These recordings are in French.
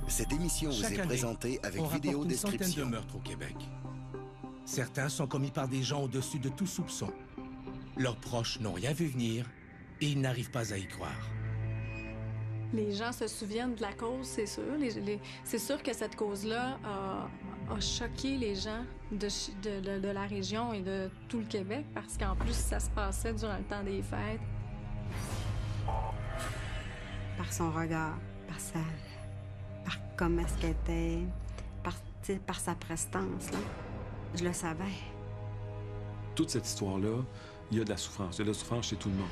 Cette émission vous Chaque est année, présentée avec on rapporte vidéo une centaine de description. meurtres au Québec. Certains sont commis par des gens au-dessus de tout soupçon. Leurs proches n'ont rien vu venir et ils n'arrivent pas à y croire. Les gens se souviennent de la cause, c'est sûr. C'est sûr que cette cause-là a choqué les gens de la région et de tout le Québec parce qu'en plus, ça se passait durant le temps des fêtes. Par son regard, par comment est-ce qu'elle était, par sa prestance, là. Je le savais. Toute cette histoire-là, il y a de la souffrance. Il y a de la souffrance chez tout le monde.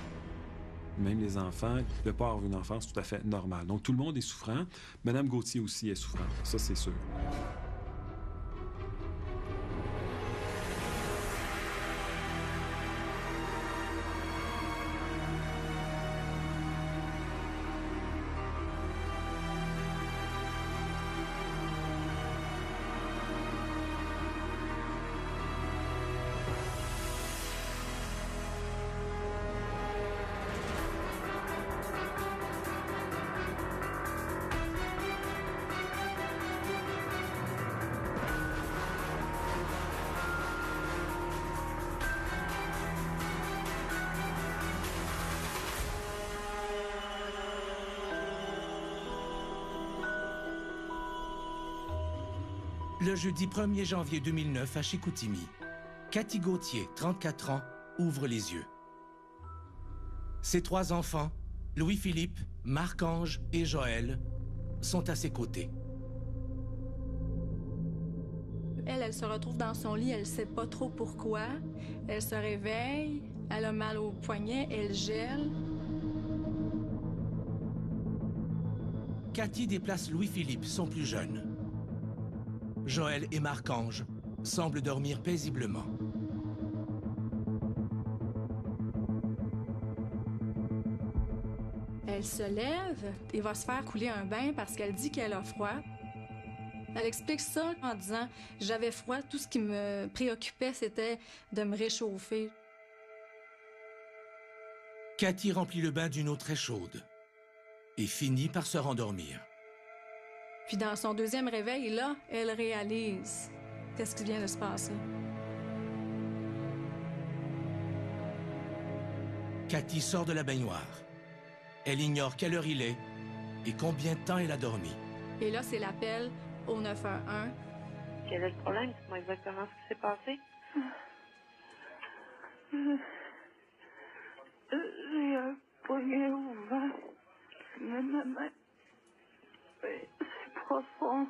Même les enfants, le pas avoir une enfance tout à fait normale. Donc tout le monde est souffrant. Madame Gauthier aussi est souffrante. Ça, c'est sûr. Le jeudi 1er janvier 2009 à Chicoutimi, Cathy Gauthier, 34 ans, ouvre les yeux. Ses 3 enfants, Louis-Philippe, Marc-Ange et Joël, sont à ses côtés. Elle se retrouve dans son lit, elle sait pas trop pourquoi. Elle se réveille, elle a mal au poignet, elle gèle. Cathy déplace Louis-Philippe, son plus jeune. Joël et Marc-Ange semblent dormir paisiblement. Elle se lève et va se faire couler un bain parce qu'elle dit qu'elle a froid. Elle explique ça en disant « J'avais froid, tout ce qui me préoccupait, c'était de me réchauffer. » Cathy remplit le bain d'une eau très chaude et finit par se rendormir. Puis dans son deuxième réveil, là, elle réalise qu'est-ce qui vient de se passer. Cathy sort de la baignoire. Elle ignore quelle heure il est et combien de temps elle a dormi. Et là, c'est l'appel au 911. Quel est le problème? Dis-moi exactement ce qui s'est passé. J'ai un poignet ouvert. Mais ma main, c'est profond.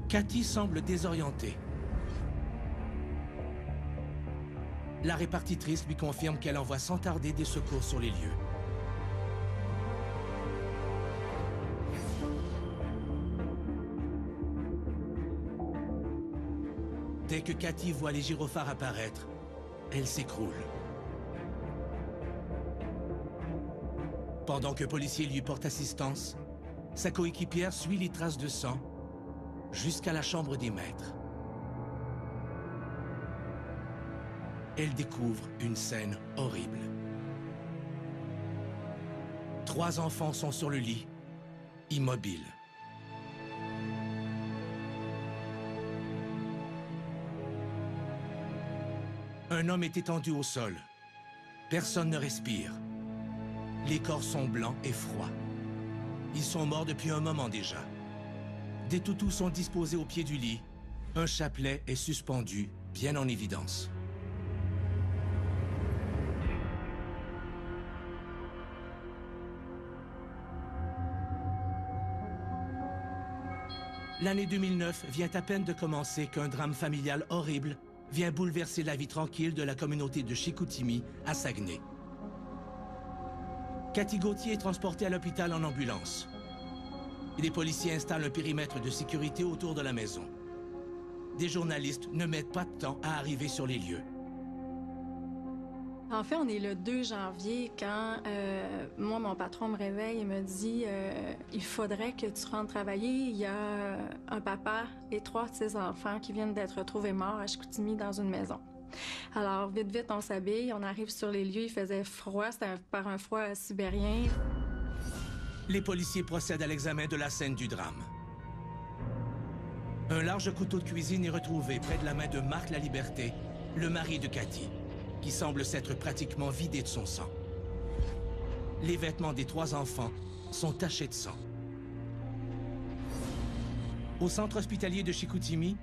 Cathy semble désorientée. La répartitrice lui confirme qu'elle envoie sans tarder des secours sur les lieux. Dès que Cathy voit les gyrophares apparaître, elle s'écroule. Pendant qu'un policier lui porte assistance, sa coéquipière suit les traces de sang jusqu'à la chambre des maîtres. Elle découvre une scène horrible. 3 enfants sont sur le lit, immobiles. Un homme est étendu au sol. Personne ne respire. Les corps sont blancs et froids. Ils sont morts depuis un moment déjà. Des toutous sont disposés au pied du lit. Un chapelet est suspendu, bien en évidence. L'année 2009 vient à peine de commencer qu'un drame familial horrible vient bouleverser la vie tranquille de la communauté de Chicoutimi à Saguenay. Cathy Gauthier est transportée à l'hôpital en ambulance. Les policiers installent un périmètre de sécurité autour de la maison. Des journalistes ne mettent pas de temps à arriver sur les lieux. En fait, on est le 2 janvier quand moi, mon patron me réveille et me dit il faudrait que tu rentres travailler. Il y a un papa et 3 de ses enfants qui viennent d'être retrouvés morts à Chicoutimi dans une maison. Alors, vite, vite, on s'habille, on arrive sur les lieux, il faisait froid, c'était par un froid sibérien. Les policiers procèdent à l'examen de la scène du drame. Un large couteau de cuisine est retrouvé près de la main de Marc Laliberté, le mari de Cathy, qui semble s'être pratiquement vidé de son sang. Les vêtements des 3 enfants sont tachés de sang. Au centre hospitalier de Chicoutimi,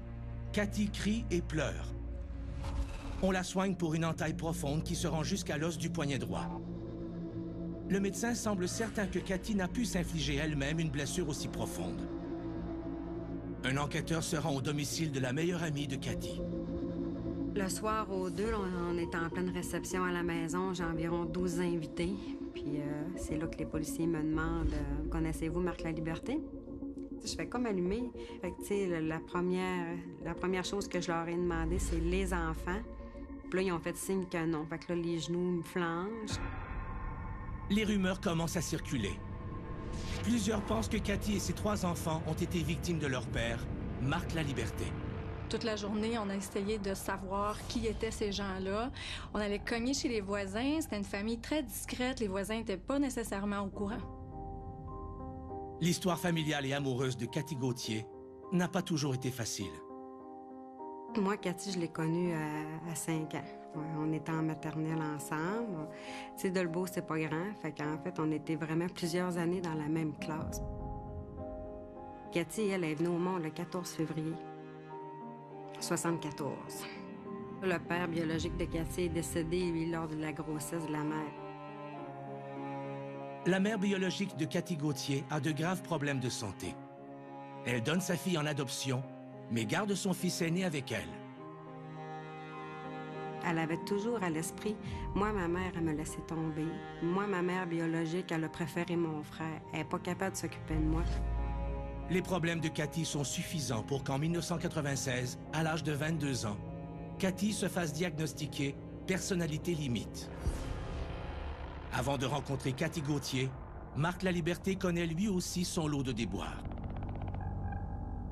Cathy crie et pleure. On la soigne pour une entaille profonde qui se rend jusqu'à l'os du poignet droit. Le médecin semble certain que Cathy n'a pu s'infliger elle-même une blessure aussi profonde. Un enquêteur se rend au domicile de la meilleure amie de Cathy. Le soir, aux 2, on est en pleine réception à la maison. J'ai environ 12 invités. Puis c'est là que les policiers me demandent « Connaissez-vous Marc Laliberté? » Je fais comme allumer. Fait que, tu sais, la première chose que je leur ai demandé, c'est les enfants. Puis là, ils ont fait signe que non. Fait que là, les genoux me flanchent. Les rumeurs commencent à circuler. Plusieurs pensent que Cathy et ses 3 enfants ont été victimes de leur père, Marc Laliberté. Toute la journée, on a essayé de savoir qui étaient ces gens-là. On allait cogner chez les voisins. C'était une famille très discrète. Les voisins n'étaient pas nécessairement au courant. L'histoire familiale et amoureuse de Cathy Gauthier n'a pas toujours été facile. Moi, Cathy, je l'ai connue à 5 ans. Ouais, on était en maternelle ensemble. Tu sais, Dolbeau, c'est pas grand. Fait qu'en fait, on était vraiment plusieurs années dans la même classe. Cathy, elle est venue au monde le 14 février 1974. Le père biologique de Cathy est décédé, lui, lors de la grossesse de la mère. La mère biologique de Cathy Gauthier a de graves problèmes de santé. Elle donne sa fille en adoption, mais garde son fils aîné avec elle. Elle avait toujours à l'esprit, moi, ma mère, elle me laissait tomber. Moi, ma mère biologique, elle a préféré mon frère. Elle n'est pas capable de s'occuper de moi. Les problèmes de Cathy sont suffisants pour qu'en 1996, à l'âge de 22 ans, Cathy se fasse diagnostiquer personnalité limite. Avant de rencontrer Cathy Gauthier, Marc Laliberté connaît lui aussi son lot de déboires.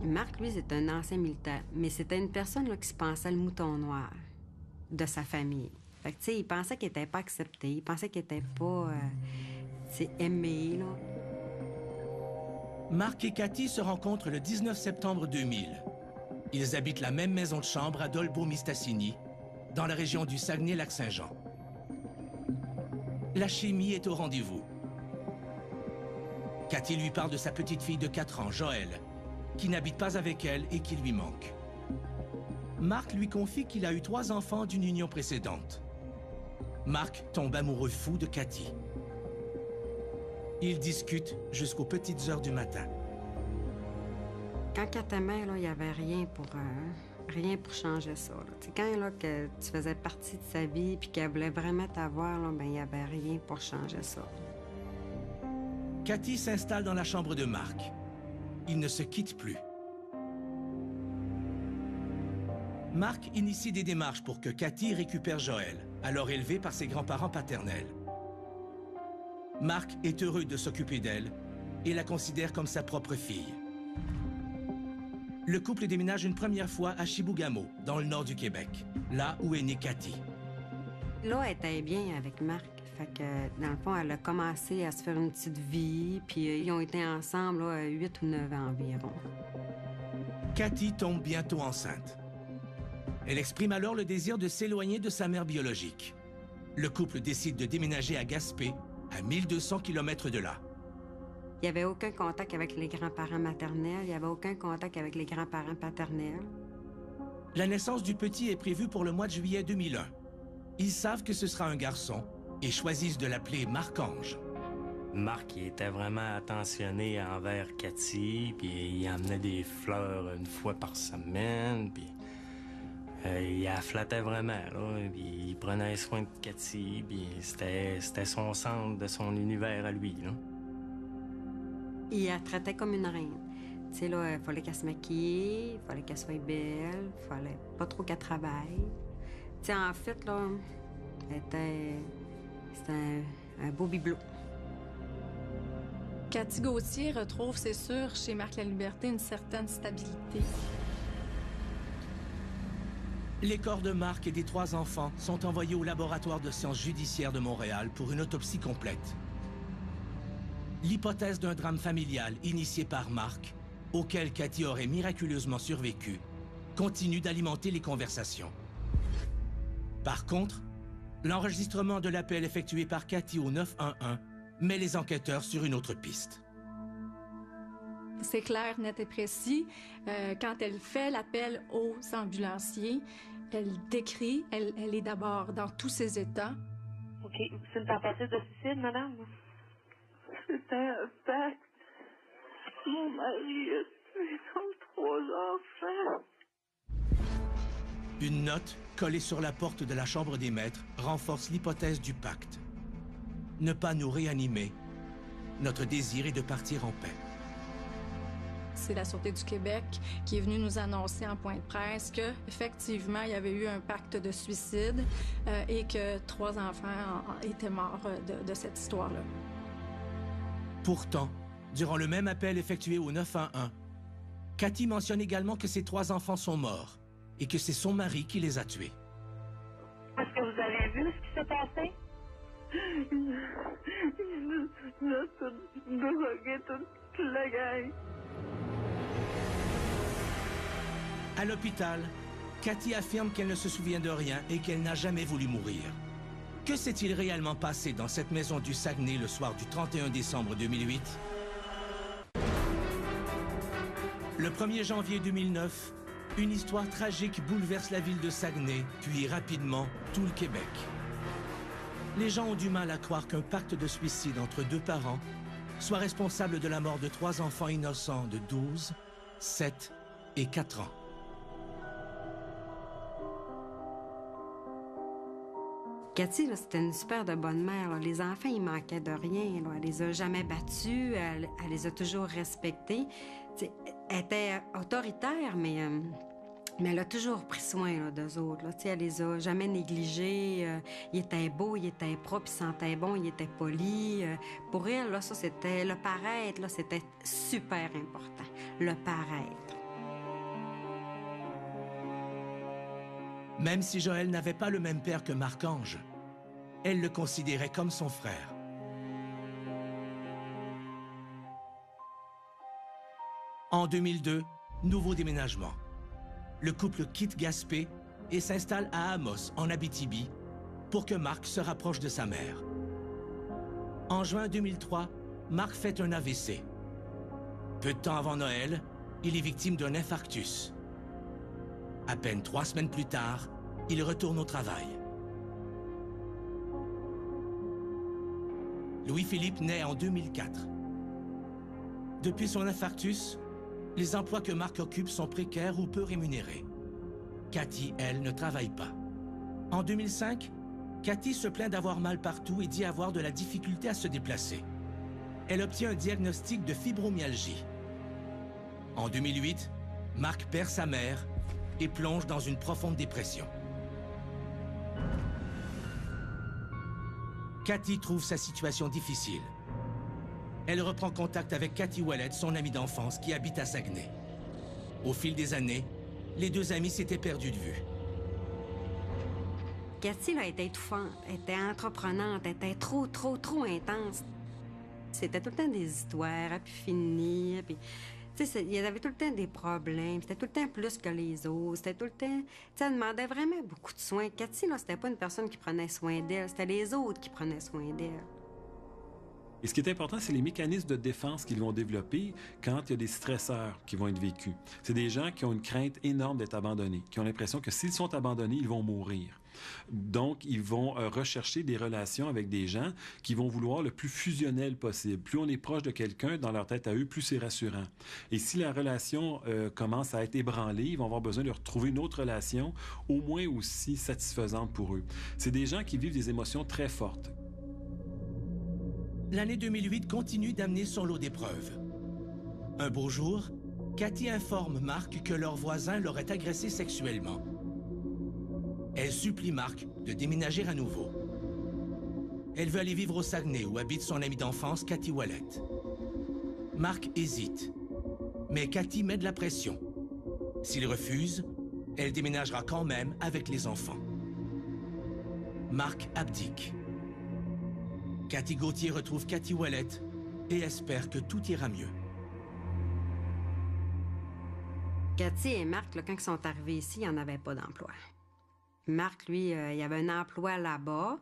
Marc, lui, c'est un ancien militaire, mais c'était une personne là, qui se pensait le mouton noir de sa famille. Fait que, tu sais, il pensait qu'il n'était pas accepté, il pensait qu'il n'était pas, aimé, là. Marc et Cathy se rencontrent le 19 septembre 2000. Ils habitent la même maison de chambre à Dolbeau-Mistassini, dans la région du Saguenay-Lac-Saint-Jean. La chimie est au rendez-vous. Cathy lui parle de sa petite fille de 4 ans, Joëlle, qui n'habite pas avec elle et qui lui manque. Marc lui confie qu'il a eu 3 enfants d'une union précédente. Marc tombe amoureux fou de Cathy. Ils discutent jusqu'aux petites heures du matin. Quand elle t'aimait, là, il n'y avait rien pour changer ça. Là. Quand là, que tu faisais partie de sa vie et qu'elle voulait vraiment t'avoir, là, ben, il n'y avait rien pour changer ça. Cathy s'installe dans la chambre de Marc. Ils ne se quittent plus. Marc initie des démarches pour que Cathy récupère Joëlle, alors élevée par ses grands-parents paternels. Marc est heureux de s'occuper d'elle et la considère comme sa propre fille. Le couple déménage une première fois à Chibougamau, dans le nord du Québec, là où est née Cathy. Là, elle était bien avec Marc. Fait que, dans le fond, elle a commencé à se faire une petite vie, puis ils ont été ensemble là, 8 ou 9 ans environ. Cathy tombe bientôt enceinte. Elle exprime alors le désir de s'éloigner de sa mère biologique. Le couple décide de déménager à Gaspé, à 1200 km de là. Il n'y avait aucun contact avec les grands-parents maternels, il n'y avait aucun contact avec les grands-parents paternels. La naissance du petit est prévue pour le mois de juillet 2001. Ils savent que ce sera un garçon et choisissent de l'appeler Marc-Ange. Marc, il était vraiment attentionné envers Cathy, puis il emmenait des fleurs une fois par semaine, puis il la flattait vraiment, là, puis il prenait soin de Cathy, puis c'était son centre de son univers à lui, là. Il la traitait comme une reine. Tu sais, là, il fallait qu'elle se maquille, il fallait qu'elle soit belle, il fallait pas trop qu'elle travaille. Tu sais, en fait, là, c'était un beau bibelot. Cathy Gauthier retrouve, c'est sûr, chez Marc Laliberté une certaine stabilité. Les corps de Marc et des 3 enfants sont envoyés au laboratoire de sciences judiciaires de Montréal pour une autopsie complète. l'hypothèse d'un drame familial initié par Marc, auquel Cathy aurait miraculeusement survécu, continue d'alimenter les conversations. Par contre, l'enregistrement de l'appel effectué par Cathy au 911 met les enquêteurs sur une autre piste. C'est clair, net et précis. Quand elle fait l'appel aux ambulanciers, elle décrit, elle est d'abord dans tous ses états. OK. C'est une tentative de suicide, madame? C'était un pacte. Mon mari a tué nos 3 enfants. Une note collée sur la porte de la chambre des maîtres renforce l'hypothèse du pacte. Ne pas nous réanimer. Notre désir est de partir en paix. C'est la Sûreté du Québec qui est venue nous annoncer en point de presse qu'effectivement, il y avait eu un pacte de suicide et que 3 enfants étaient morts de cette histoire-là. Pourtant, durant le même appel effectué au 911, Cathy mentionne également que ses 3 enfants sont morts et que c'est son mari qui les a tués. Est-ce que vous avez vu ce qui s'est passé? Il nous a tous drogués, toute la gang. À l'hôpital, Cathy affirme qu'elle ne se souvient de rien et qu'elle n'a jamais voulu mourir. Que s'est-il réellement passé dans cette maison du Saguenay le soir du 31 décembre 2008? Le 1er janvier 2009, une histoire tragique bouleverse la ville de Saguenay, puis rapidement tout le Québec. Les gens ont du mal à croire qu'un pacte de suicide entre 2 parents soit responsable de la mort de 3 enfants innocents de 12, 7 et 4 ans. Cathy, c'était une super de bonne mère. Là. Les enfants, ils manquaient de rien. Là. Elle les a jamais battus, elle les a toujours respectés. T'sais, elle était autoritaire, mais elle a toujours pris soin d'eux autres. Là. Elle les a jamais négligés. Ils étaient beaux, ils étaient propres, ils sentaient bon, ils étaient polis. Pour elle, là, ça, c'était le paraître, là, c'était super important. Le paraître. Même si Joël n'avait pas le même père que Marc-Ange, elle le considérait comme son frère. En 2002, nouveau déménagement. Le couple quitte Gaspé et s'installe à Amos, en Abitibi, pour que Marc se rapproche de sa mère. En juin 2003, Marc fait un AVC. Peu de temps avant Noël, il est victime d'un infarctus. À peine 3 semaines plus tard, il retourne au travail. Louis-Philippe naît en 2004. Depuis son infarctus, les emplois que Marc occupe sont précaires ou peu rémunérés. Cathy, elle, ne travaille pas. En 2005, Cathy se plaint d'avoir mal partout et dit avoir de la difficulté à se déplacer. Elle obtient un diagnostic de fibromyalgie. En 2008, Marc perd sa mère et plonge dans une profonde dépression. Cathy trouve sa situation difficile. Elle reprend contact avec Cathy Ouellette, son amie d'enfance, qui habite à Saguenay. Au fil des années, les 2 amis s'étaient perdus de vue. Cathy, là, elle était étouffante, elle était entreprenante, elle était trop intense. C'était tout le temps des histoires à plus finir, puis... il y avait tout le temps des problèmes, c'était tout le temps plus que les autres, c'était tout le temps... elle demandait vraiment beaucoup de soins. Cathy, là, c'était pas une personne qui prenait soin d'elle, c'était les autres qui prenaient soin d'elle. Et ce qui est important, c'est les mécanismes de défense qu'ils vont développer quand il y a des stresseurs qui vont être vécus. C'est des gens qui ont une crainte énorme d'être abandonnés, qui ont l'impression que s'ils sont abandonnés, ils vont mourir. Donc, ils vont rechercher des relations avec des gens qui vont vouloir le plus fusionnel possible. Plus on est proche de quelqu'un, dans leur tête à eux, plus c'est rassurant. Et si la relation commence à être ébranlée, ils vont avoir besoin de retrouver une autre relation, au moins aussi satisfaisante pour eux. C'est des gens qui vivent des émotions très fortes. L'année 2008 continue d'amener son lot d'épreuves. Un beau jour, Cathy informe Marc que leur voisin l'aurait agressé sexuellement. Elle supplie Marc de déménager à nouveau. Elle veut aller vivre au Saguenay où habite son amie d'enfance, Cathy Ouellette. Marc hésite, mais Cathy met de la pression. S'il refuse, elle déménagera quand même avec les enfants. Marc abdique. Cathy Gauthier retrouve Cathy Ouellette et espère que tout ira mieux. Cathy et Marc, là, quand ils sont arrivés ici, il n'y en avait pas d'emploi. Marc, lui, il avait un emploi là-bas.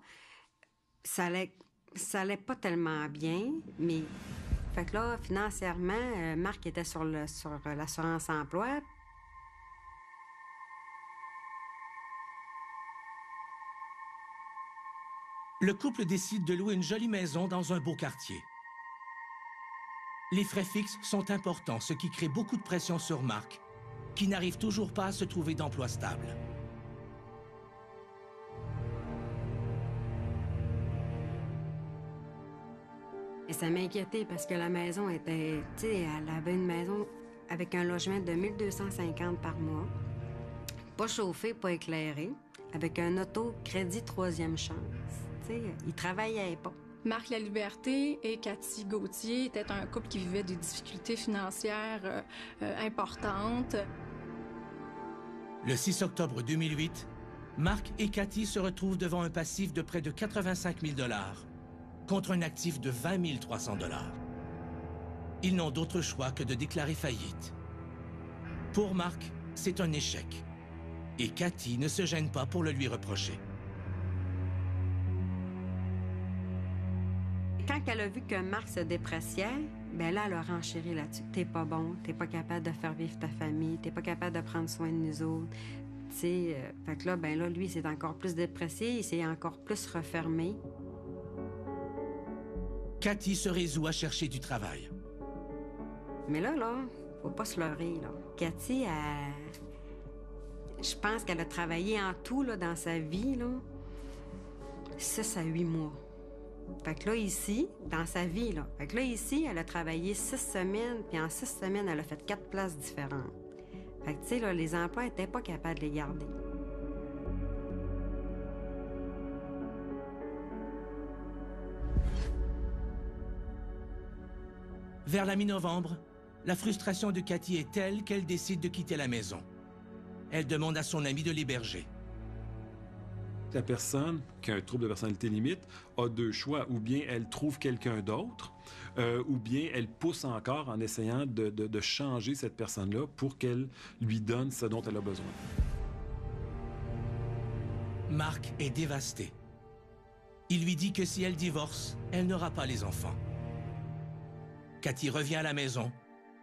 Ça allait pas tellement bien, mais... Fait que là, financièrement, Marc était sur l'assurance-emploi. Le couple décide de louer une jolie maison dans un beau quartier. Les frais fixes sont importants, ce qui crée beaucoup de pression sur Marc, qui n'arrive toujours pas à se trouver d'emploi stable. Et ça m'inquiétait parce que la maison était... Tu sais, elle avait une maison avec un logement de 1 250 par mois, pas chauffé, pas éclairé, avec un auto-crédit 3e chance. Tu sais, ils travaillaient pas. Marc Laliberté et Cathy Gauthier étaient un couple qui vivait des difficultés financières importantes. Le 6 octobre 2008, Marc et Cathy se retrouvent devant un passif de près de 85 000 $ contre un actif de 20 300 $. Ils n'ont d'autre choix que de déclarer faillite. Pour Marc, c'est un échec. Et Cathy ne se gêne pas pour le lui reprocher. Quand elle a vu que Marc se dépréciait, ben là, elle a renchéri là-dessus. T'es pas bon, t'es pas capable de faire vivre ta famille, t'es pas capable de prendre soin de nous autres. Tu sais, fait que là, ben là, lui, il s'est encore plus déprécié, il s'est encore plus refermé. Cathy se résout à chercher du travail. Mais là, faut pas se leurrer, là. Cathy, je pense qu'elle a travaillé en tout, là, dans sa vie, là, 6 à 8 mois. Fait que là, ici, dans sa vie, là, fait que là, ici, elle a travaillé 6 semaines, puis en 6 semaines, elle a fait 4 places différentes. Fait que, tu sais, là, les emplois n'étaient pas capables de les garder. Vers la mi-novembre, la frustration de Cathy est telle qu'elle décide de quitter la maison. Elle demande à son ami de l'héberger. La personne qui a un trouble de personnalité limite a 2 choix. Ou bien elle trouve quelqu'un d'autre, ou bien elle pousse encore en essayant de changer cette personne-là pour qu'elle lui donne ce dont elle a besoin. Marc est dévasté. Il lui dit que si elle divorce, elle n'aura pas les enfants. Cathy revient à la maison,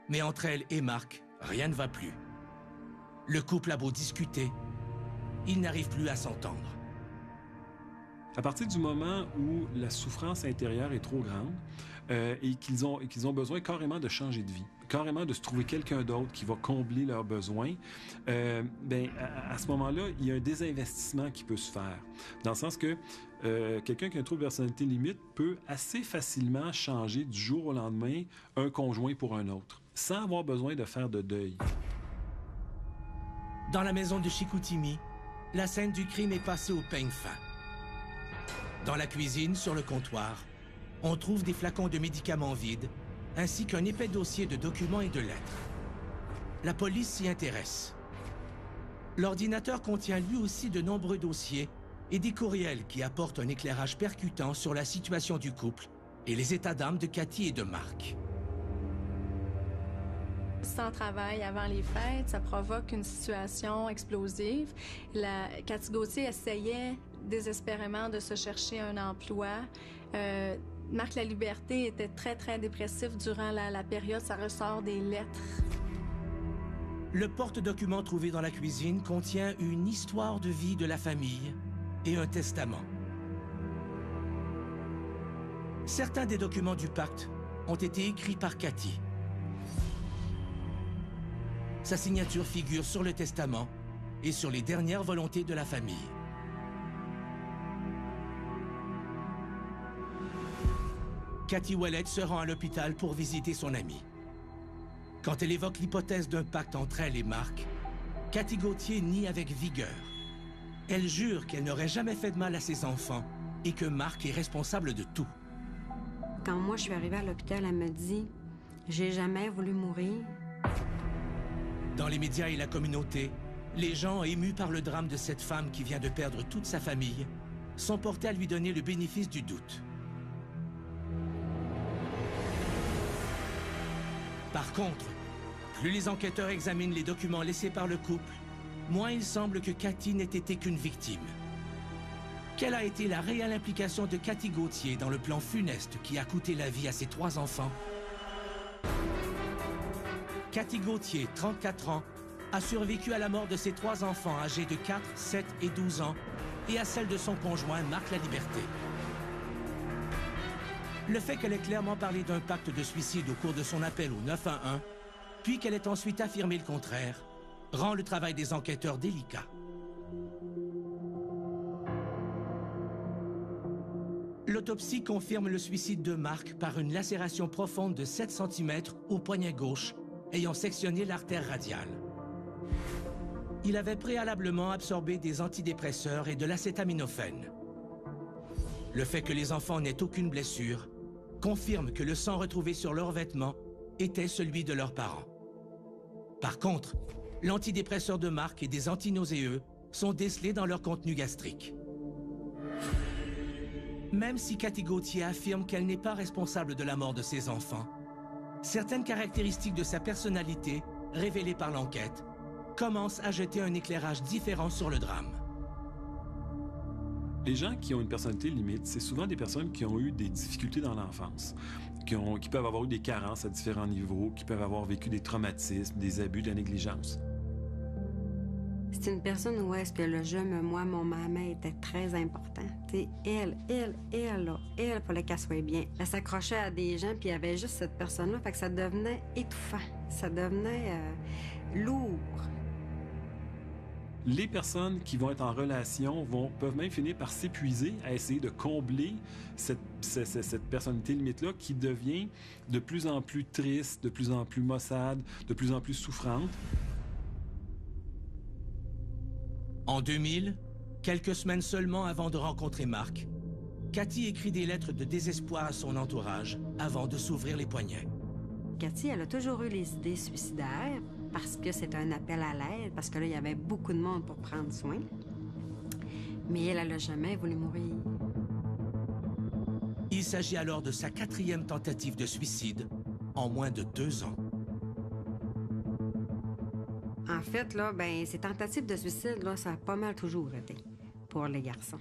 mais entre elle et Marc, rien ne va plus. Le couple a beau discuter, ils n'arrivent plus à s'entendre. À partir du moment où la souffrance intérieure est trop grande et qu'ils ont besoin carrément de changer de vie, carrément de se trouver quelqu'un d'autre qui va combler leurs besoins, à ce moment-là, il y a un désinvestissement qui peut se faire. Dans le sens que quelqu'un qui a un trouble de personnalité limite peut assez facilement changer du jour au lendemain un conjoint pour un autre, sans avoir besoin de faire de deuil. Dans la maison de Chicoutimi, la scène du crime est passée au peigne fin. Dans la cuisine, sur le comptoir, on trouve des flacons de médicaments vides, ainsi qu'un épais dossier de documents et de lettres. La police s'y intéresse. L'ordinateur contient lui aussi de nombreux dossiers et des courriels qui apportent un éclairage percutant sur la situation du couple et les états d'âme de Cathy et de Marc. Sans travail avant les fêtes, ça provoque une situation explosive. Cathy Gauthier essayait désespérément de se chercher un emploi. Marc Laliberté était très, très dépressif durant la période. Ça ressort des lettres. Le porte-document trouvé dans la cuisine contient une histoire de vie de la famille et un testament. Certains des documents du pacte ont été écrits par Cathy. Sa signature figure sur le testament et sur les dernières volontés de la famille. Cathy Ouellette se rend à l'hôpital pour visiter son amie. Quand elle évoque l'hypothèse d'un pacte entre elle et Marc, Cathy Gauthier nie avec vigueur. Elle jure qu'elle n'aurait jamais fait de mal à ses enfants et que Marc est responsable de tout. Quand moi, je suis arrivée à l'hôpital, elle me dit « J'ai jamais voulu mourir. » Dans les médias et la communauté, les gens émus par le drame de cette femme qui vient de perdre toute sa famille sont portés à lui donner le bénéfice du doute. Par contre, plus les enquêteurs examinent les documents laissés par le couple, moins il semble que Cathy n'ait été qu'une victime. Quelle a été la réelle implication de Cathy Gauthier dans le plan funeste qui a coûté la vie à ses 3 enfants? Cathy Gauthier, 34 ans, a survécu à la mort de ses 3 enfants âgés de 4, 7 et 12 ans et à celle de son conjoint Marc Laliberté. Le fait qu'elle ait clairement parlé d'un pacte de suicide au cours de son appel au 911, puis qu'elle ait ensuite affirmé le contraire, rend le travail des enquêteurs délicat. L'autopsie confirme le suicide de Marc par une lacération profonde de 7 cm au poignet gauche, ayant sectionné l'artère radiale. Il avait préalablement absorbé des antidépresseurs et de l'acétaminophène. Le fait que les enfants n'aient aucune blessure confirme que le sang retrouvé sur leurs vêtements était celui de leurs parents. Par contre, l'antidépresseur de Marc et des antinauséeux sont décelés dans leur contenu gastrique. Même si Cathy Gauthier affirme qu'elle n'est pas responsable de la mort de ses enfants, certaines caractéristiques de sa personnalité, révélées par l'enquête, commencent à jeter un éclairage différent sur le drame. Les gens qui ont une personnalité limite, c'est souvent des personnes qui ont eu des difficultés dans l'enfance, qui peuvent avoir eu des carences à différents niveaux, qui peuvent avoir vécu des traumatismes, des abus, de la négligence. C'est une personne où est-ce que le je, moi, mon maman était très important. T'sais, elle, fallait qu'elle soit bien. Elle s'accrochait à des gens, puis il y avait juste cette personne-là, fait que ça devenait étouffant. Ça devenait lourd. Les personnes qui vont être en relation peuvent même finir par s'épuiser à essayer de combler cette personnalité limite-là qui devient de plus en plus triste, de plus en plus maussade, de plus en plus souffrante. En 2000, quelques semaines seulement avant de rencontrer Marc, Cathy écrit des lettres de désespoir à son entourage avant de s'ouvrir les poignets. Cathy, elle a toujours eu les idées suicidaires parce que c'est un appel à l'aide, parce que là, il y avait beaucoup de monde pour prendre soin. Mais elle n'a jamais voulu mourir. Il s'agit alors de sa 4e tentative de suicide en moins de 2 ans. En fait, là, ces tentatives de suicide, là, ça a pas mal toujours été pour les garçons.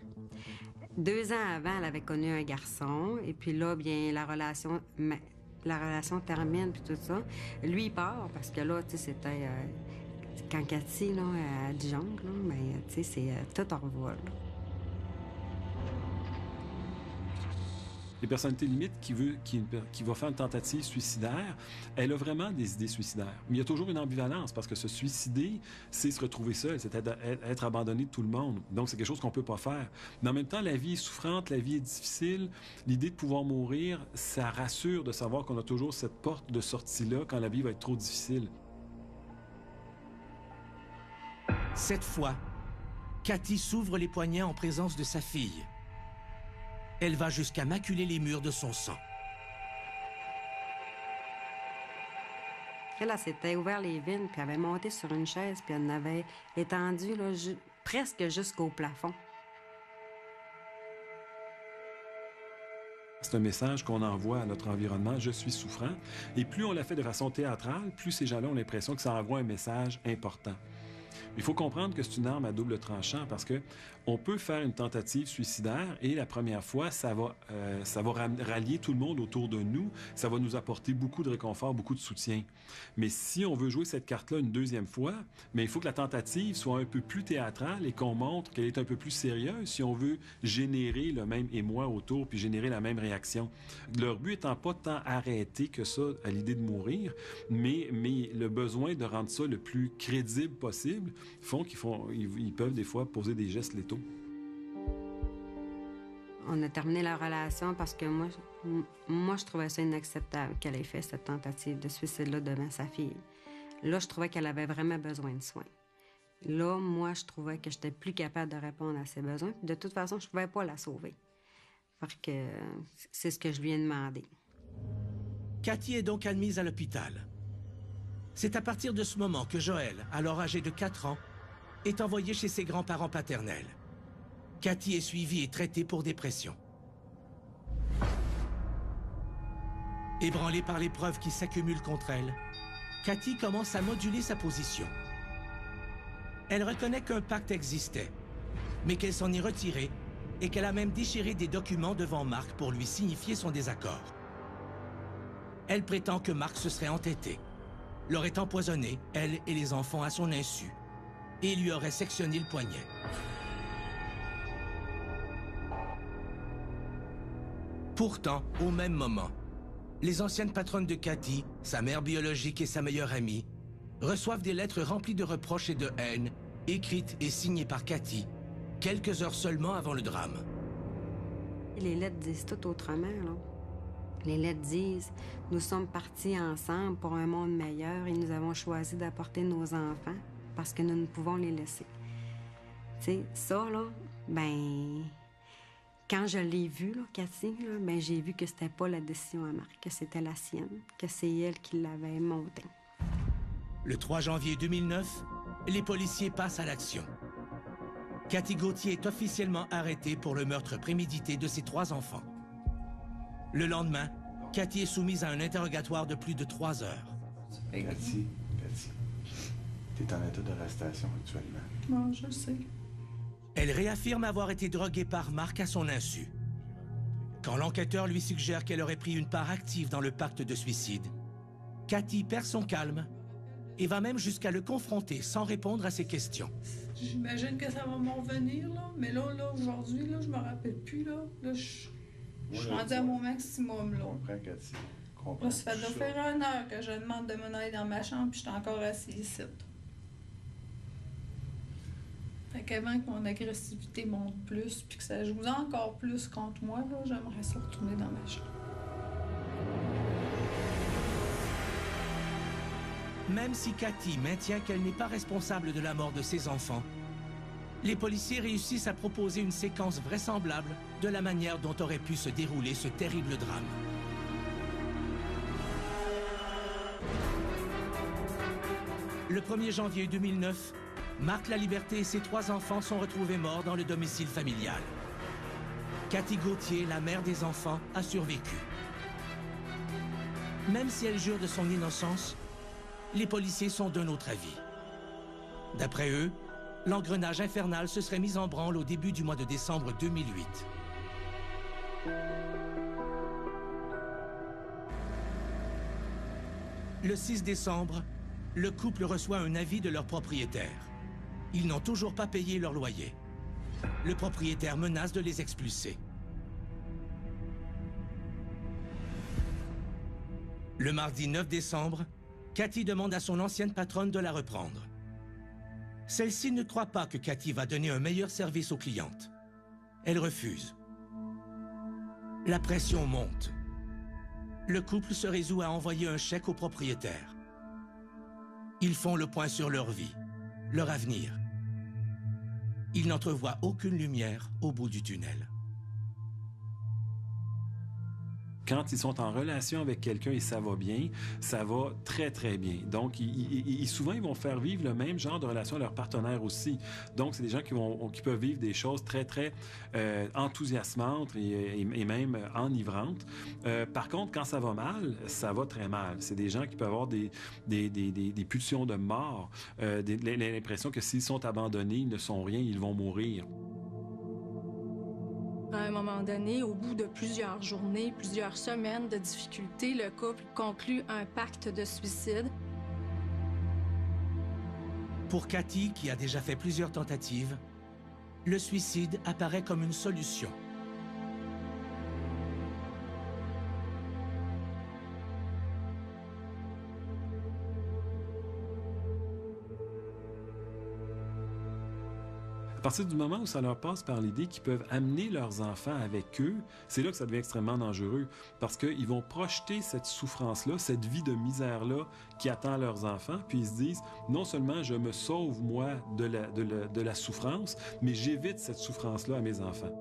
2 ans avant, elle avait connu un garçon, et puis là, bien, la relation termine, puis tout ça. Lui, il part, parce que là, tu sais, c'était... quand Cathy, là, à Dijon, là, tu sais, c'est tout en revoil, là. Les personnalités limites qui va faire une tentative suicidaire, elle a vraiment des idées suicidaires. Mais il y a toujours une ambivalence parce que se suicider, c'est se retrouver seul, c'est être abandonné de tout le monde. Donc, c'est quelque chose qu'on ne peut pas faire. Mais en même temps, la vie est souffrante, la vie est difficile. L'idée de pouvoir mourir, ça rassure de savoir qu'on a toujours cette porte de sortie-là quand la vie va être trop difficile. Cette fois, Cathy s'ouvre les poignets en présence de sa fille. Elle va jusqu'à maculer les murs de son sang. Elle s'était ouvert les veines, puis elle avait monté sur une chaise, puis elle en avait étendu là, presque jusqu'au plafond. C'est un message qu'on envoie à notre environnement, je suis souffrant. Et plus on l'a fait de façon théâtrale, plus ces gens-là ont l'impression que ça envoie un message important. Il faut comprendre que c'est une arme à double tranchant parce que on peut faire une tentative suicidaire et la première fois, ça va rallier tout le monde autour de nous. Ça va nous apporter beaucoup de réconfort, beaucoup de soutien. Mais si on veut jouer cette carte-là une deuxième fois, mais il faut que la tentative soit un peu plus théâtrale et qu'on montre qu'elle est un peu plus sérieuse si on veut générer le même émoi autour puis générer la même réaction. Leur but étant pas tant arrêté que ça à l'idée de mourir, mais le besoin de rendre ça le plus crédible possible font qu'ils peuvent des fois poser des gestes létaux. On a terminé la relation parce que moi, je trouvais ça inacceptable qu'elle ait fait cette tentative de suicide-là devant sa fille. Là, je trouvais qu'elle avait vraiment besoin de soins. Là, moi, je trouvais que j'étais plus capable de répondre à ses besoins. De toute façon, je ne pouvais pas la sauver. Parce que c'est ce que je lui ai demandé. Cathy est donc admise à l'hôpital. C'est à partir de ce moment que Joël, alors âgé de 4 ans, est envoyé chez ses grands-parents paternels. Cathy est suivie et traitée pour dépression. Ébranlée par les preuves qui s'accumulent contre elle, Cathy commence à moduler sa position. Elle reconnaît qu'un pacte existait, mais qu'elle s'en est retirée et qu'elle a même déchiré des documents devant Marc pour lui signifier son désaccord. Elle prétend que Marc se serait entêté, l'aurait empoisonné, elle et les enfants à son insu, et lui aurait sectionné le poignet. Pourtant, au même moment, les anciennes patronnes de Cathy, sa mère biologique et sa meilleure amie, reçoivent des lettres remplies de reproches et de haine, écrites et signées par Cathy, quelques heures seulement avant le drame. Les lettres disent tout autrement, là. Les lettres disent « Nous sommes partis ensemble pour un monde meilleur et nous avons choisi d'apporter nos enfants parce que nous ne pouvons les laisser. » Tu sais, ça, là, ben... Quand je l'ai vue, là, Cathy, là, ben, j'ai vu que c'était pas la décision à Marc, que c'était la sienne, que c'est elle qui l'avait montée. Le 3 janvier 2009, les policiers passent à l'action. Cathy Gauthier est officiellement arrêtée pour le meurtre prémédité de ses 3 enfants. Le lendemain, Cathy est soumise à un interrogatoire de plus de 3 heures. Cathy, t'es en état d'arrestation actuellement. Bon, je sais. Elle réaffirme avoir été droguée par Marc à son insu. Quand l'enquêteur lui suggère qu'elle aurait pris une part active dans le pacte de suicide, Cathy perd son calme et va même jusqu'à le confronter sans répondre à ses questions. J'imagine que ça va m'en revenir, là. Mais là, aujourd'hui, là, je me rappelle plus, là. Là, je suis rendue à mon maximum, là. Je comprends, Cathy. Là, ça fait de faire 1 heure que je demande de m'en aller dans ma chambre, puis je suis encore assise ici. Fait qu'avant que mon agressivité monte plus, puis que ça joue encore plus contre moi, là, j'aimerais ça retourner dans ma chambre. Même si Cathy maintient qu'elle n'est pas responsable de la mort de ses enfants, les policiers réussissent à proposer une séquence vraisemblable de la manière dont aurait pu se dérouler ce terrible drame. Le 1er janvier 2009, Marc Laliberté et ses 3 enfants sont retrouvés morts dans le domicile familial. Cathy Gauthier, la mère des enfants, a survécu. Même si elle jure de son innocence, les policiers sont d'un autre avis. D'après eux, l'engrenage infernal se serait mis en branle au début du mois de décembre 2008. Le 6 décembre, le couple reçoit un avis de leur propriétaire. Ils n'ont toujours pas payé leur loyer. Le propriétaire menace de les expulser. Le mardi 9 décembre, Cathy demande à son ancienne patronne de la reprendre. Celle-ci ne croit pas que Cathy va donner un meilleur service aux clientes. Elle refuse. La pression monte. Le couple se résout à envoyer un chèque au propriétaire. Ils font le point sur leur vie, leur avenir. Ils n'entrevoient aucune lumière au bout du tunnel. Quand ils sont en relation avec quelqu'un et ça va bien, ça va très, très bien. Donc, souvent, ils vont faire vivre le même genre de relation à leur partenaire aussi. Donc, c'est des gens qui peuvent vivre des choses très, très enthousiasmantes et même enivrantes. Par contre, quand ça va mal, ça va très mal. C'est des gens qui peuvent avoir des pulsions de mort, l'impression que s'ils sont abandonnés, ils ne sont rien, ils vont mourir. À un moment donné, au bout de plusieurs journées, plusieurs semaines de difficultés, le couple conclut un pacte de suicide. Pour Cathy, qui a déjà fait plusieurs tentatives, le suicide apparaît comme une solution. À partir du moment où ça leur passe par l'idée qu'ils peuvent amener leurs enfants avec eux, c'est là que ça devient extrêmement dangereux parce qu'ils vont projeter cette souffrance-là, cette vie de misère-là qui attend leurs enfants, puis ils se disent non seulement je me sauve moi de la souffrance, mais j'évite cette souffrance-là à mes enfants.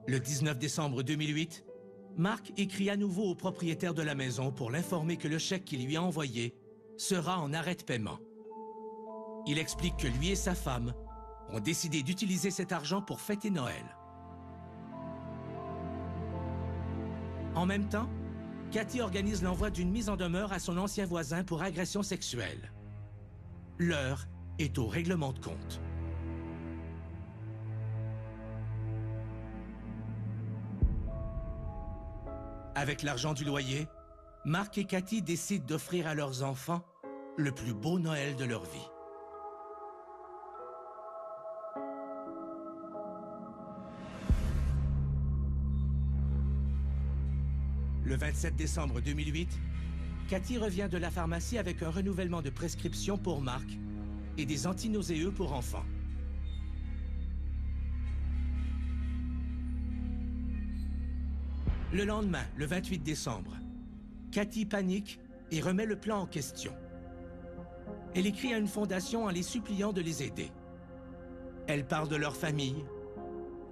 Le 19 décembre 2008, Marc écrit à nouveau au propriétaire de la maison pour l'informer que le chèque qu'il lui a envoyé sera en arrêt de paiement. Il explique que lui et sa femme ont décidé d'utiliser cet argent pour fêter Noël. En même temps, Cathy organise l'envoi d'une mise en demeure à son ancien voisin pour agression sexuelle. L'heure est au règlement de compte. Avec l'argent du loyer, Marc et Cathy décident d'offrir à leurs enfants le plus beau Noël de leur vie. Le 27 décembre 2008, Cathy revient de la pharmacie avec un renouvellement de prescription pour Marc et des antinauséeux pour enfants. Le lendemain, le 28 décembre, Cathy panique et remet le plan en question. Elle écrit à une fondation en les suppliant de les aider. Elle parle de leur famille,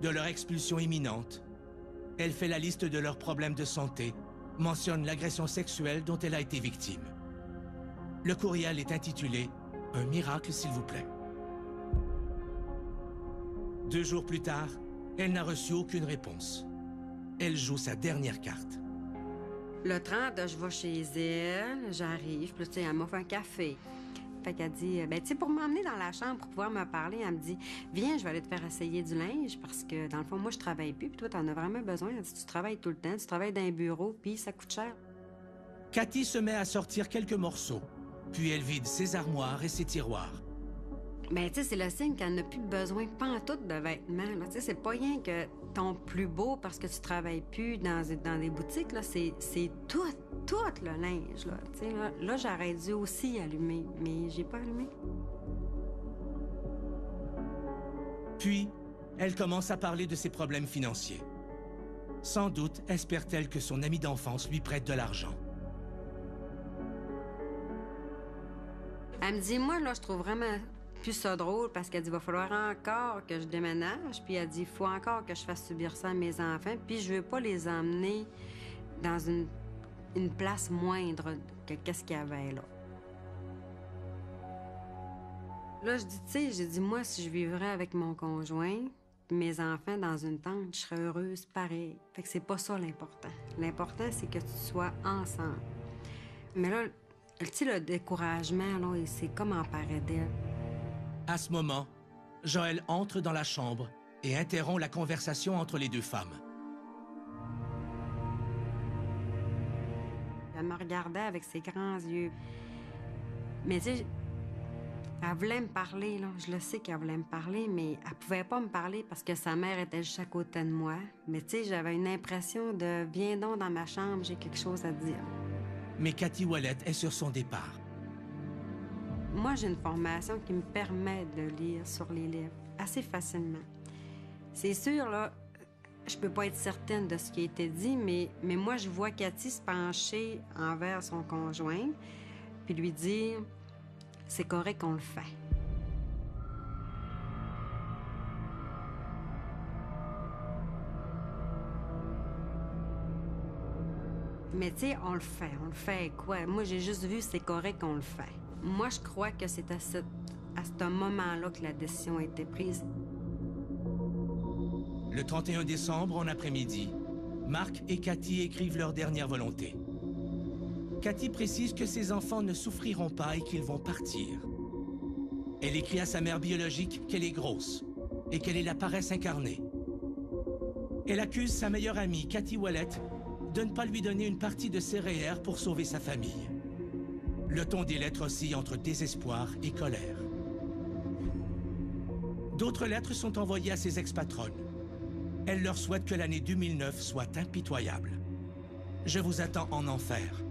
de leur expulsion imminente. Elle fait la liste de leurs problèmes de santé, mentionne l'agression sexuelle dont elle a été victime. Le courriel est intitulé « Un miracle, s'il vous plaît ». 2 jours plus tard, elle n'a reçu aucune réponse. Elle joue sa dernière carte. Le 30, je vais chez elle, j'arrive, puis tu sais, elle m'offre un café. Fait qu'elle dit, ben tu sais, pour m'emmener dans la chambre, pour pouvoir me parler, elle me dit, viens, je vais aller te faire essayer du linge, parce que dans le fond, moi, je travaille plus, puis toi, t'en as vraiment besoin. Elle dit, tu travailles tout le temps, tu travailles dans un bureau, puis ça coûte cher. Cathy se met à sortir quelques morceaux, puis elle vide ses armoires et ses tiroirs. Ben, tu sais, c'est le signe qu'elle n'a plus besoin pantoute de vêtements. Tu sais, c'est pas rien que ton plus beau parce que tu travailles plus dans des boutiques, là. C'est tout le linge, là. Tu sais, là j'aurais dû aussi allumer, mais j'ai pas allumé. Puis, elle commence à parler de ses problèmes financiers. Sans doute espère-t-elle que son ami d'enfance lui prête de l'argent. Elle me dit, moi, là, je trouve vraiment plus ça drôle parce qu'elle dit, il va falloir encore que je déménage. Puis elle dit, il faut encore que je fasse subir ça à mes enfants. Puis je veux pas les emmener dans une place moindre que qu'est-ce qu'il y avait là. Là, je dis, tu sais, j'ai dit, moi, si je vivrais avec mon conjoint, mes enfants dans une tente, je serais heureuse pareil. Fait que c'est pas ça l'important. L'important, c'est que tu sois ensemble. Mais là, tu sais, le découragement, là, c'est comme emparé d'elle. À ce moment, Joël entre dans la chambre et interrompt la conversation entre les deux femmes. Elle me regardait avec ses grands yeux. Mais tu sais, elle voulait me parler, là. Je le sais qu'elle voulait me parler, mais elle pouvait pas me parler parce que sa mère était juste à côté de moi. Mais tu sais, j'avais une impression de « Viens donc dans ma chambre, j'ai quelque chose à te dire ». Mais Cathy Ouellet est sur son départ. Moi, j'ai une formation qui me permet de lire sur les livres assez facilement. C'est sûr, là, je peux pas être certaine de ce qui a été dit, mais moi, je vois Cathy se pencher envers son conjoint puis lui dire « C'est correct qu'on le fait ». Mais tu sais, on le fait quoi? Moi, j'ai juste vu « C'est correct qu'on le fait ». Moi, je crois que c'est à ce moment-là que la décision a été prise. Le 31 décembre, en après-midi, Marc et Cathy écrivent leur dernière volonté. Cathy précise que ses enfants ne souffriront pas et qu'ils vont partir. Elle écrit à sa mère biologique qu'elle est grosse et qu'elle est la paresse incarnée. Elle accuse sa meilleure amie, Cathy Ouellet, de ne pas lui donner une partie de ses REER pour sauver sa famille. Le ton des lettres oscille entre désespoir et colère. D'autres lettres sont envoyées à ses ex-patronnes. Elle leur souhaite que l'année 2009 soit impitoyable. « Je vous attends en enfer.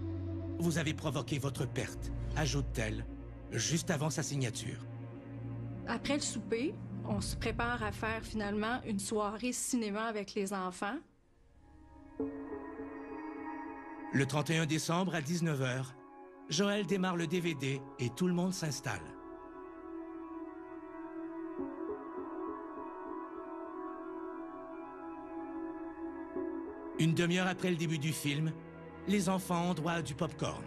Vous avez provoqué votre perte », ajoute-t-elle, juste avant sa signature. Après le souper, on se prépare à faire finalement une soirée cinéma avec les enfants. Le 31 décembre à 19h, Joël démarre le DVD et tout le monde s'installe. Une demi-heure après le début du film, les enfants ont droit à du pop-corn.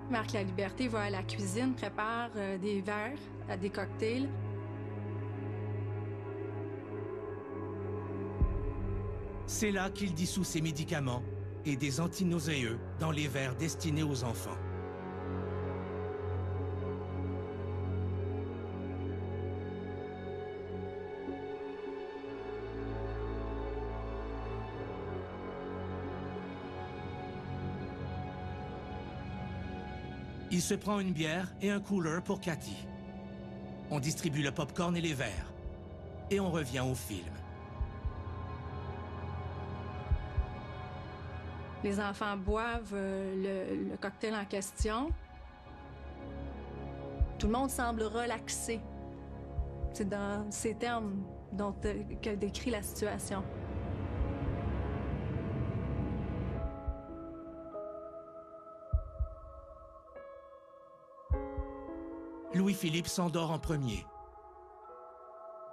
Marc Laliberté va à la cuisine, prépare des verres, des cocktails. C'est là qu'il dissout ses médicaments et des antinauséeux dans les verres destinés aux enfants. Il se prend une bière et un cooler pour Cathy. On distribue le popcorn et les verres. Et on revient au film. Les enfants boivent le cocktail en question. Tout le monde semble relaxé. C'est dans ces termes que décrit la situation. Louis-Philippe s'endort en premier.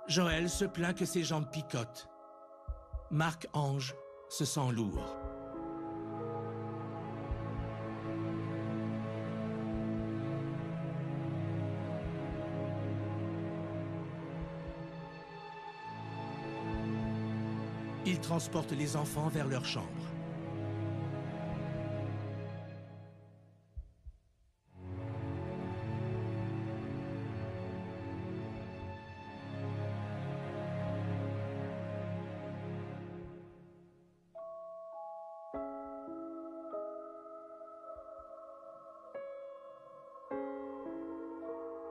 Joël se plaint que ses jambes picotent. Marc-Ange se sent lourd. Il transporte les enfants vers leur chambre.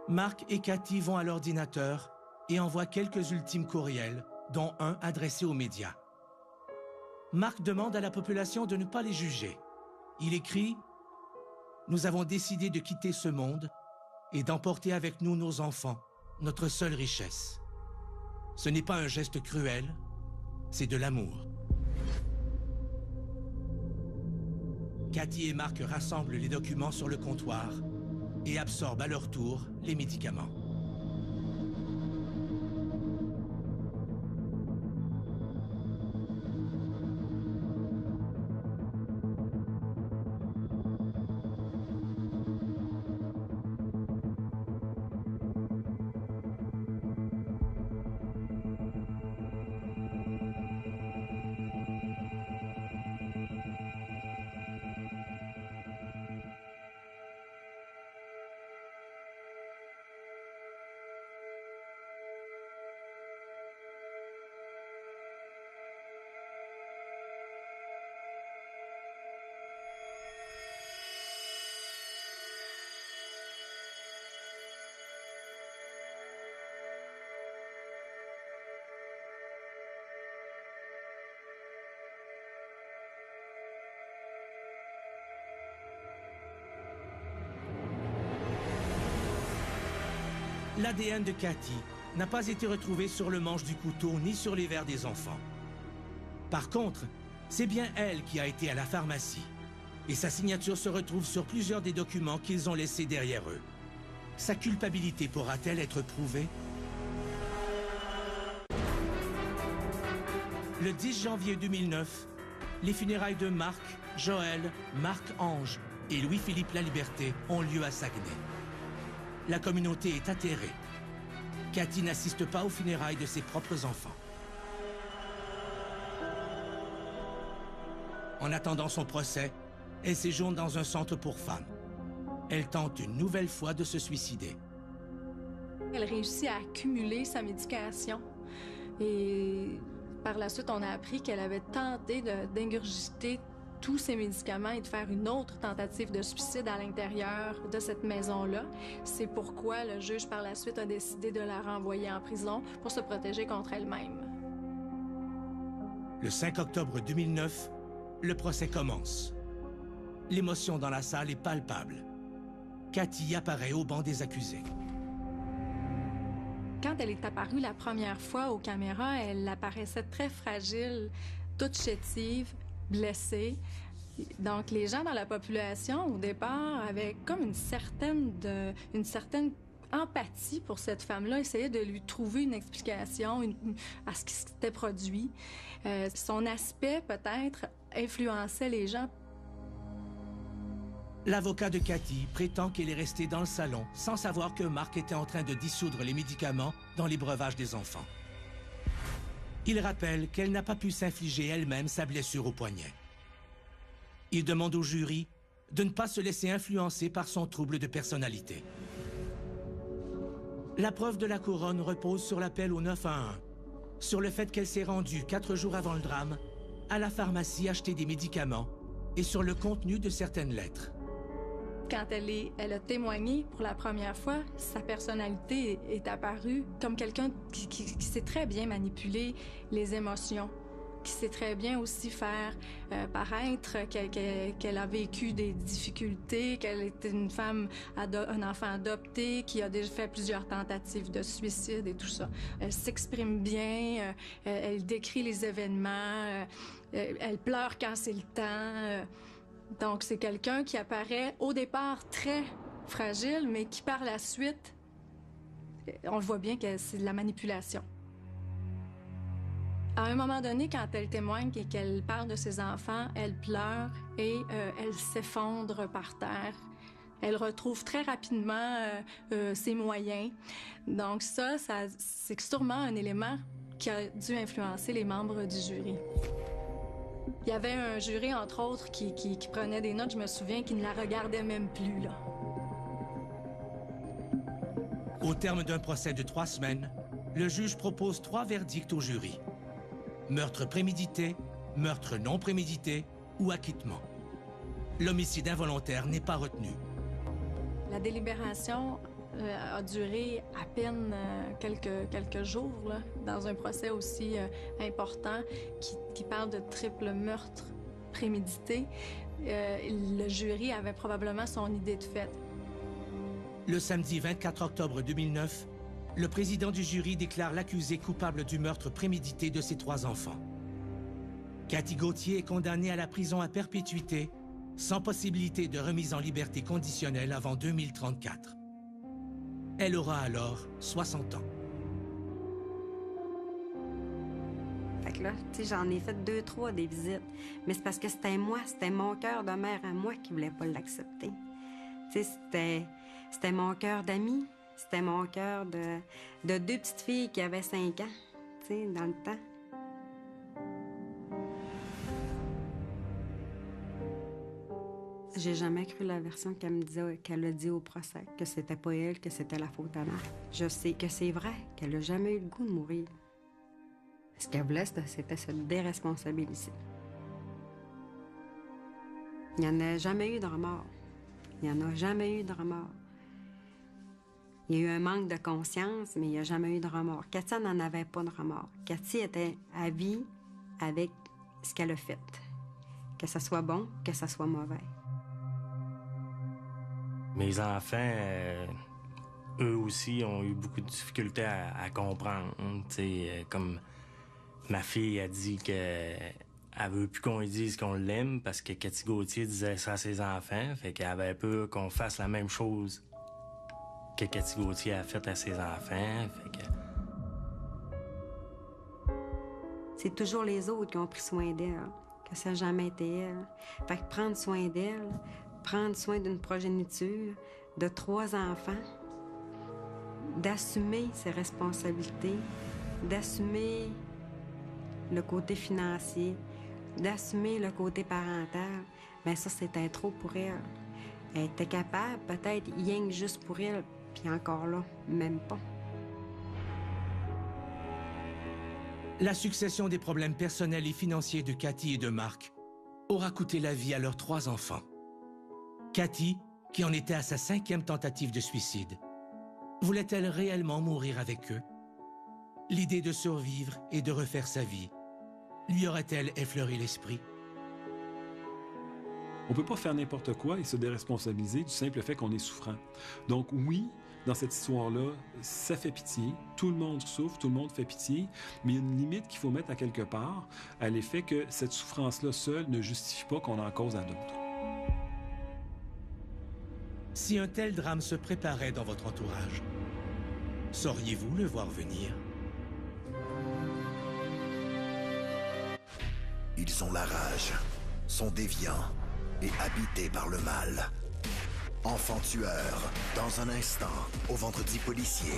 Marc et Cathy vont à l'ordinateur et envoient quelques ultimes courriels, dont un adressé aux médias. Marc demande à la population de ne pas les juger. Il écrit « Nous avons décidé de quitter ce monde et d'emporter avec nous nos enfants, notre seule richesse. Ce n'est pas un geste cruel, c'est de l'amour. » Cathy et Marc rassemblent les documents sur le comptoir et absorbent à leur tour les médicaments. L'ADN de Cathy n'a pas été retrouvé sur le manche du couteau ni sur les verres des enfants. Par contre, c'est bien elle qui a été à la pharmacie. Et sa signature se retrouve sur plusieurs des documents qu'ils ont laissés derrière eux. Sa culpabilité pourra-t-elle être prouvée? Le 10 janvier 2009, les funérailles de Marc, Joël, Marc-Ange et Louis-Philippe Laliberté ont lieu à Saguenay. La communauté est atterrée. Cathy n'assiste pas aux funérailles de ses propres enfants. En attendant son procès, elle séjourne dans un centre pour femmes. Elle tente une nouvelle fois de se suicider. Elle réussit à accumuler sa médication. Et par la suite, on a appris qu'elle avait tenté d'ingurgiter tous ses médicaments et de faire une autre tentative de suicide à l'intérieur de cette maison-là. C'est pourquoi le juge, par la suite, a décidé de la renvoyer en prison pour se protéger contre elle-même. Le 5 octobre 2009, le procès commence. L'émotion dans la salle est palpable. Cathy apparaît au banc des accusés. Quand elle est apparue la première fois aux caméras, elle apparaissait très fragile, toute chétive, blessée. Donc, les gens dans la population, au départ, avaient comme une certaine empathie pour cette femme-là, essayaient de lui trouver une explication à ce qui s'était produit. Son aspect, peut-être, influençait les gens. L'avocat de Cathy prétend qu'elle est restée dans le salon sans savoir que Marc était en train de dissoudre les médicaments dans les breuvages des enfants. Il rappelle qu'elle n'a pas pu s'infliger elle-même sa blessure au poignet. Il demande au jury de ne pas se laisser influencer par son trouble de personnalité. La preuve de la couronne repose sur l'appel au 911, sur le fait qu'elle s'est rendue 4 jours avant le drame à la pharmacie acheter des médicaments et sur le contenu de certaines lettres. Quand elle a témoigné pour la première fois, sa personnalité est apparue comme quelqu'un qui sait très bien manipuler les émotions, qui sait très bien aussi faire paraître qu'elle a vécu des difficultés, qu'elle était une femme, un enfant adopté, qui a déjà fait plusieurs tentatives de suicide et tout ça. Elle s'exprime bien, elle décrit les événements, elle pleure quand c'est le temps. Donc c'est quelqu'un qui apparaît au départ très fragile, mais qui par la suite, on le voit bien que c'est de la manipulation. À un moment donné, quand elle témoigne et qu'elle parle de ses enfants, elle pleure et elle s'effondre par terre. Elle retrouve très rapidement ses moyens. Donc ça c'est sûrement un élément qui a dû influencer les membres du jury. Il y avait un jury, entre autres, qui prenait des notes, je me souviens, qui ne la regardait même plus, là. Au terme d'un procès de 3 semaines, le juge propose 3 verdicts au jury. Meurtre prémédité, meurtre non prémédité ou acquittement. L'homicide involontaire n'est pas retenu. La délibération a duré à peine quelques jours, là, dans un procès aussi important qui parle de triple meurtre prémédité. Le jury avait probablement son idée de fait. Le samedi 24 octobre 2009, le président du jury déclare l'accusé coupable du meurtre prémédité de ses 3 enfants. Cathy Gauthier est condamnée à la prison à perpétuité, sans possibilité de remise en liberté conditionnelle avant 2034. Elle aura alors 60 ans. Fait que là, tu sais, j'en ai fait 2-3 des visites. Mais c'est parce que c'était moi, c'était mon cœur de mère à moi qui voulait pas l'accepter. Tu sais, c'était mon cœur d'ami, c'était mon cœur de 2 petites filles qui avaient 5 ans, tu sais, dans le temps. J'ai jamais cru la version qu'elle a dit au procès, que c'était pas elle, que c'était la faute à mère. Je sais que c'est vrai, qu'elle a jamais eu le goût de mourir. Ce qu'elle voulait, c'était se déresponsabiliser. Il n'y en a jamais eu de remords. Il n'y en a jamais eu de remords. Il y a eu un manque de conscience, mais il n'y a jamais eu de remords. Cathy n'en avait pas de remords. Cathy était à vie avec ce qu'elle a fait. Que ça soit bon, que ça soit mauvais. Mes enfants, eux aussi, ont eu beaucoup de difficultés à comprendre. Comme ma fille a dit qu'elle veut plus qu'on lui dise qu'on l'aime parce que Cathy Gauthier disait ça à ses enfants. Fait qu'elle avait peur qu'on fasse la même chose que Cathy Gauthier a fait à ses enfants. Fait que... C'est toujours les autres qui ont pris soin d'elle, que ça n'a jamais été elle. Fait que prendre soin d'elle, prendre soin d'une progéniture de 3 enfants, d'assumer ses responsabilités, d'assumer le côté financier, d'assumer le côté parental, bien ça, c'était trop pour elle. Elle était capable, peut-être, rien que juste pour elle, puis encore là, même pas. La succession des problèmes personnels et financiers de Cathy et de Marc aura coûté la vie à leurs 3 enfants. Cathy, qui en était à sa 5e tentative de suicide, voulait-elle réellement mourir avec eux? L'idée de survivre et de refaire sa vie lui aurait-elle effleuré l'esprit? On ne peut pas faire n'importe quoi et se déresponsabiliser du simple fait qu'on est souffrant. Donc oui, dans cette histoire-là, ça fait pitié. Tout le monde souffre, tout le monde fait pitié, mais il y a une limite qu'il faut mettre à quelque part à l'effet que cette souffrance-là seule ne justifie pas qu'on en cause à d'autres. Si un tel drame se préparait dans votre entourage, sauriez-vous le voir venir? Ils ont la rage, sont déviants et habités par le mal. Enfants tueurs, dans un instant, au Vendredi policier.